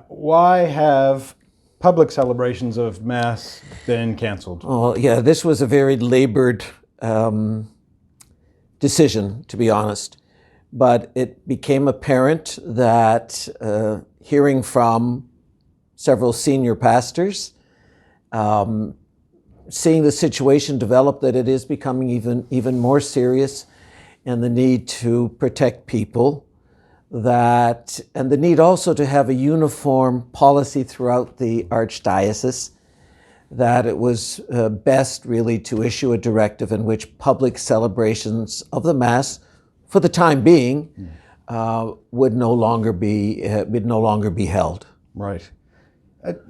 Why have public celebrations of Mass been canceled? Oh, yeah, this was a very labored decision, to be honest. But it became apparent that hearing from several senior pastors, seeing the situation develop, that it is becoming even more serious, and the need to protect people, and the need also to have a uniform policy throughout the Archdiocese, that it was best really to issue a directive in which public celebrations of the Mass, for the time being, would no longer be held. Right.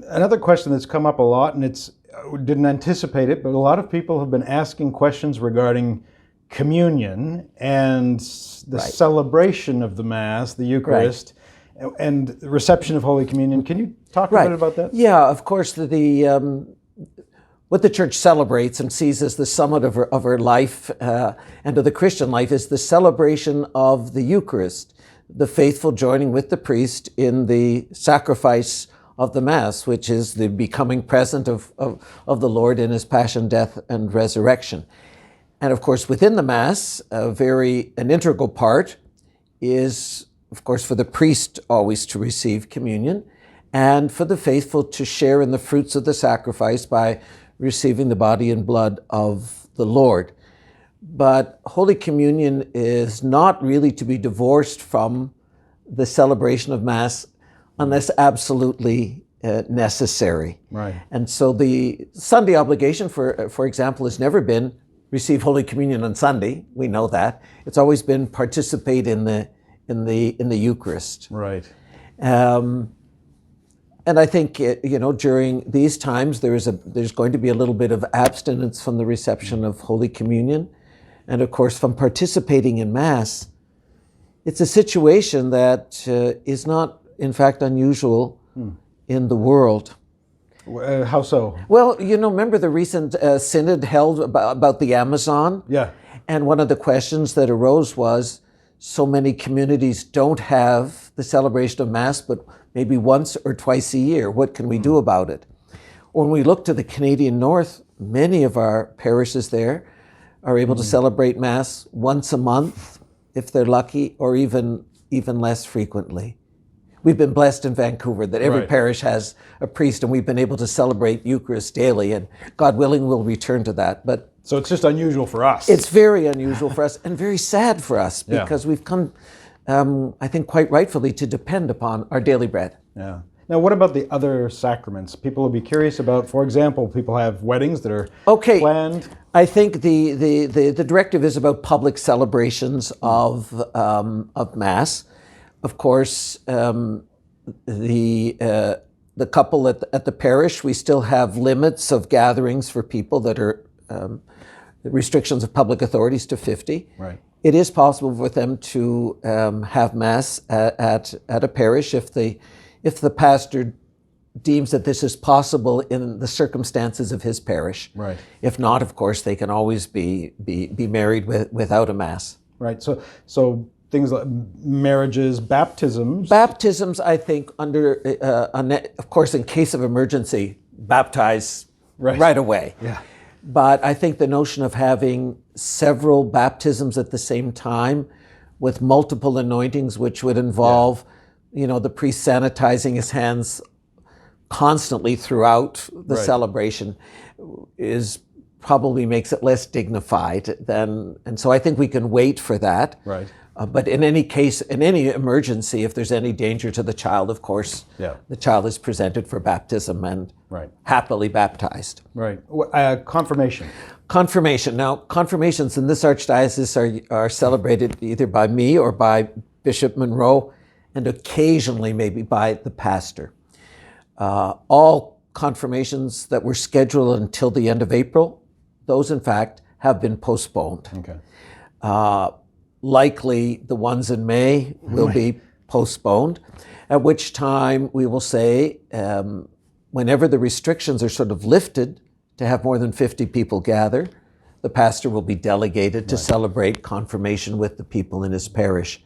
Another question that's come up a lot, and we didn't anticipate it, but a lot of people have been asking questions regarding communion and the celebration of the Mass, the Eucharist, and the reception of Holy Communion. Can you talk a bit about that? Yeah, of course. What the Church celebrates and sees as the summit of her life and of the Christian life is the celebration of the Eucharist, the faithful joining with the priest in the sacrifice of the Mass, which is the becoming present of the Lord in his passion, death, and resurrection. And of course, within the Mass, an integral part is, of course, for the priest always to receive communion, and for the faithful to share in the fruits of the sacrifice by receiving the body and blood of the Lord. But Holy Communion is not really to be divorced from the celebration of Mass unless absolutely necessary. Right. And so the Sunday obligation, for example, has never been receive Holy Communion on Sunday. We know that. It's always been participate in the Eucharist. Right. And I think during these times there's going to be a little bit of abstinence from the reception of Holy Communion, and of course from participating in Mass. It's a situation that is not, in fact, unusual in the world. How so? Well, remember the recent synod held about the Amazon? Yeah. And one of the questions that arose was, so many communities don't have the celebration of Mass, but maybe once or twice a year. What can we do about it? When we look to the Canadian North, many of our parishes there are able to celebrate Mass once a month, if they're lucky, or even less frequently. We've been blessed in Vancouver that every parish has a priest, and we've been able to celebrate Eucharist daily, and God willing, we'll return to that. But so it's just unusual for us. It's very unusual for us, and very sad for us, because we've come, I think quite rightfully, to depend upon our daily bread. Yeah. Now, what about the other sacraments? People will be curious about, for example, people have weddings that are planned. I think the directive is about public celebrations of Mass. Of course, the couple at the parish, we still have limits of gatherings for people that are restrictions of public authorities to 50. Right. It is possible for them to have Mass at a parish if the pastor deems that this is possible in the circumstances of his parish. Right. If not, of course, they can always be married without a Mass. Right. So things like marriages, baptisms. Baptisms, I think, of course, in case of emergency, baptize right away. Yeah. But I think the notion of having several baptisms at the same time with multiple anointings, which would involve, the priest sanitizing his hands constantly throughout the celebration, probably makes it less dignified and so I think we can wait for that. Right. But in any case, in any emergency, if there's any danger to the child, of course, the child is presented for baptism and happily baptized. Right. Confirmation. Confirmation. Now, confirmations in this archdiocese are celebrated either by me or by Bishop Monroe, and occasionally maybe by the pastor. All confirmations that were scheduled until the end of April, those in fact have been postponed. Okay. Likely the ones in May will be postponed, at which time we will say, whenever the restrictions are sort of lifted to have more than 50 people gather, the pastor will be delegated to celebrate confirmation with the people in his parish.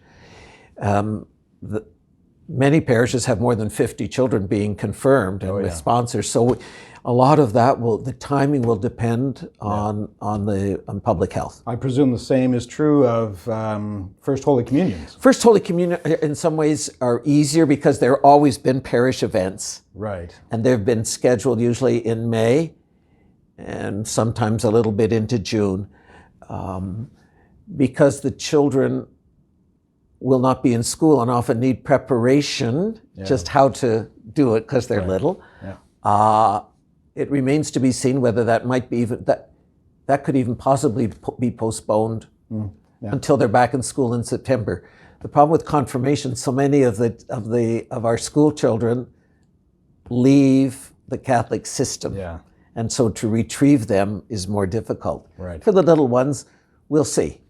many parishes have more than 50 children being confirmed and with sponsors. So a lot of that the timing will depend on public health. I presume the same is true of First Holy Communions. First Holy Communion in some ways are easier because there have always been parish events. Right. And they've been scheduled usually in May and sometimes a little bit into June, because the children will not be in school and often need preparation, just how to do it because they're little. Yeah. It remains to be seen whether that might be that could even possibly be postponed until they're back in school in September. The problem with confirmation, so many of our school children leave the Catholic system. Yeah. And so to retrieve them is more difficult. Right. For the little ones, we'll see.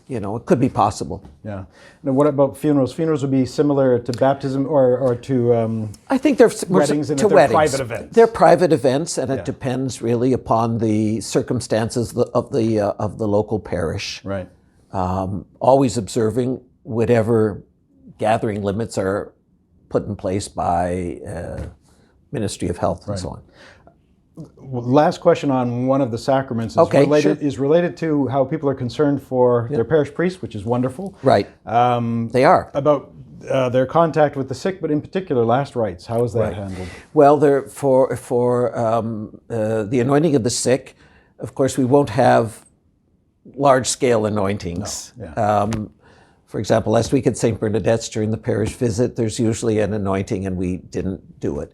It could be possible. Yeah. Now, what about funerals? Funerals would be similar to baptism or to I think they're weddings, and to they're weddings. Private events. They're private events, and it depends really upon the circumstances of the local parish. Right. Always observing whatever gathering limits are put in place by Ministry of Health and so on. Last question on one of the sacraments is related to how people are concerned for their parish priest, which is wonderful. Right. They are. About their contact with the sick, but in particular last rites. How is that handled? Well, for the anointing of the sick, of course, we won't have large-scale anointings. No. Yeah. For example, last week at St. Bernadette's during the parish visit, there's usually an anointing, and we didn't do it.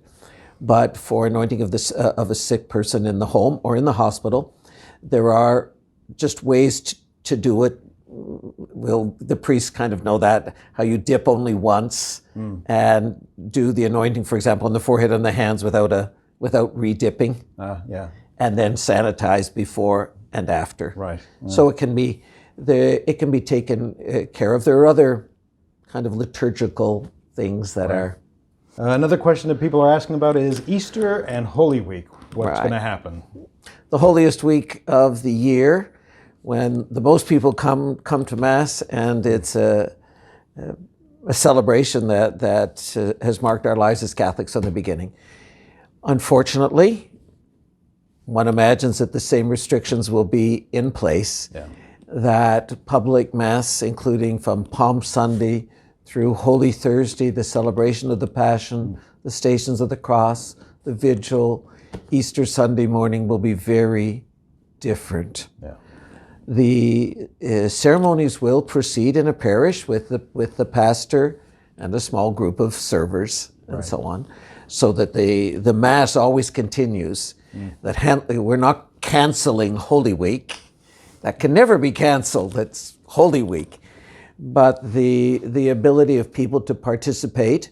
But for anointing of a sick person in the home or in the hospital, there are just ways to do it. The priests kind of know that, how you dip only once and do the anointing, for example, on the forehead and the hands without re-dipping. And then sanitize before and after. Right. So it can be taken care of. There are other kind of liturgical things that are. Another question that people are asking about is Easter and Holy Week. What's going to happen? The holiest week of the year, when the most people come to Mass, and it's a celebration that has marked our lives as Catholics from the beginning. Unfortunately, one imagines that the same restrictions will be in place, that public Mass, including from Palm Sunday through Holy Thursday, the celebration of the Passion, the Stations of the Cross, the Vigil, Easter Sunday morning will be very different. Yeah. The ceremonies will proceed in a parish with the pastor and a small group of servers and so on, so that the Mass always continues. That we're not canceling Holy Week. That can never be canceled. That's Holy Week. But the ability of people to participate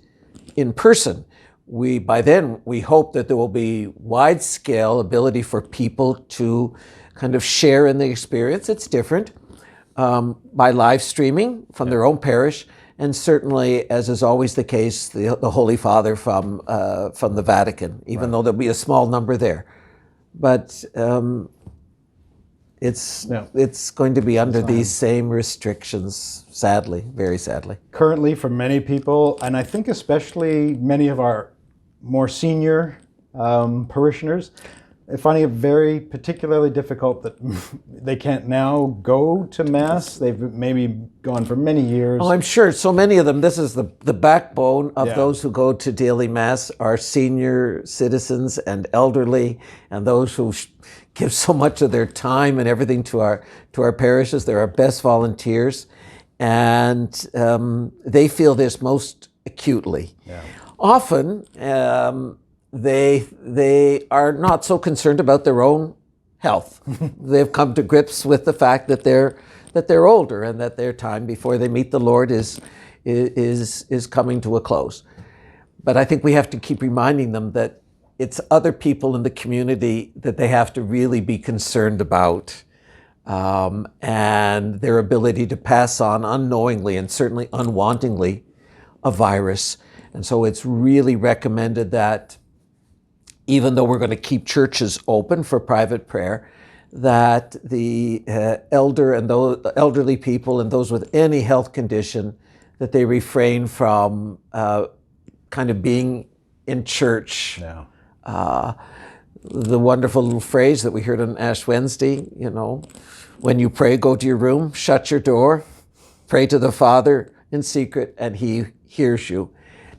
in person, by then we hope that there will be wide-scale ability for people to kind of share in the experience. It's different by live streaming from their own parish, and certainly, as is always the case, the Holy Father from the Vatican, even though there'll be a small number there. But it's going to be under these same restrictions, sadly, very sadly. Currently, for many people, and I think especially many of our more senior parishioners, they're finding it very particularly difficult that they can't now go to Mass. They've maybe gone for many years. Oh, I'm sure so many of them, this is the backbone of those who go to daily Mass are senior citizens and elderly, and those who give so much of their time and everything to our parishes. They're our best volunteers, and they feel this most acutely. Yeah. Often, they are not so concerned about their own health. They've come to grips with the fact that they're older and that their time before they meet the Lord is coming to a close. But I think we have to keep reminding them that it's other people in the community that they have to really be concerned about, and their ability to pass on unknowingly and certainly unwantingly a virus. And so it's really recommended that even though we're going to keep churches open for private prayer, that the elderly people and those with any health condition, that they refrain from kind of being in church. Yeah. The wonderful little phrase that we heard on Ash Wednesday, when you pray, go to your room, shut your door, pray to the Father in secret, and He hears you.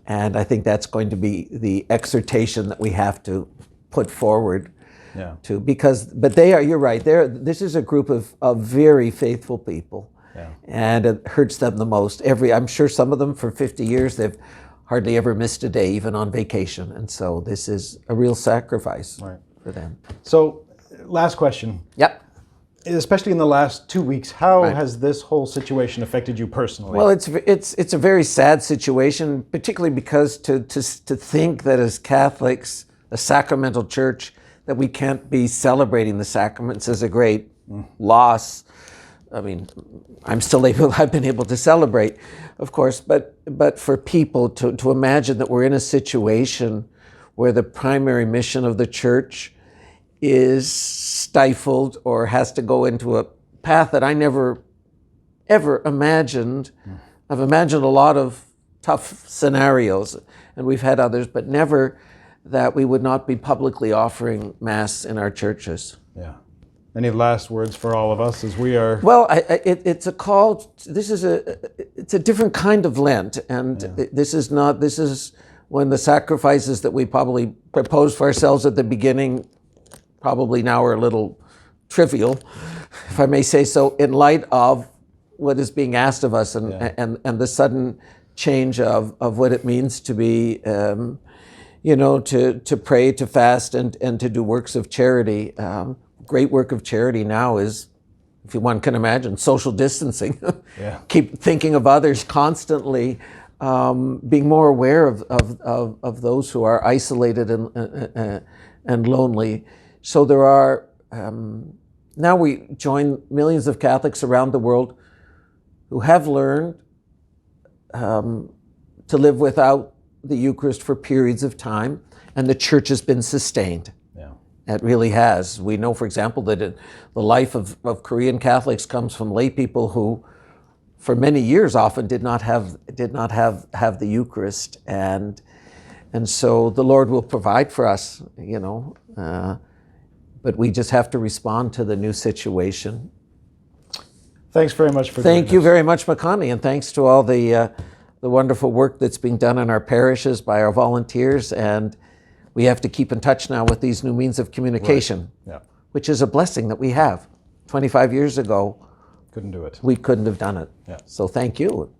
And I think that's going to be the exhortation that we have to put forward. Yeah. But you're right, this is a group of very faithful people. Yeah. And it hurts them the most. I'm sure some of them for 50 years, they've hardly ever missed a day, even on vacation. And so this is a real sacrifice for them. So, last question. Yep. Especially in the last 2 weeks, how has this whole situation affected you personally? Well, it's a very sad situation, particularly because to think that as Catholics, a sacramental church, that we can't be celebrating the sacraments is a great loss. I mean, I've been able to celebrate, of course, but for people to imagine that we're in a situation where the primary mission of the church is stifled or has to go into a path that I never, ever imagined. I've imagined a lot of tough scenarios, and we've had others, but never that we would not be publicly offering Mass in our churches. Yeah. Any last words for all of us as we are? Well, it's a call. It's a different kind of Lent, and this is when the sacrifices that we probably proposed for ourselves at the beginning probably now are a little trivial, if I may say so, in light of what is being asked of us and the sudden change of what it means to be, to pray, to fast, and to do works of charity. Great work of charity now is, if one can imagine, social distancing. Keep thinking of others constantly, being more aware of those who are isolated and lonely. So there are, now we join millions of Catholics around the world who have learned to live without the Eucharist for periods of time, and the church has been sustained. It really has. We know, for example, that the life of Korean Catholics comes from lay people who, for many years, often did not have the Eucharist, and so the Lord will provide for us, but we just have to respond to the new situation. Thanks very much for Thank you very much, Makani, and thanks to all the wonderful work that's being done in our parishes by our volunteers, and we have to keep in touch now with these new means of communication, which is a blessing that we have. 25 years ago, couldn't do it. We couldn't have done it. So thank you.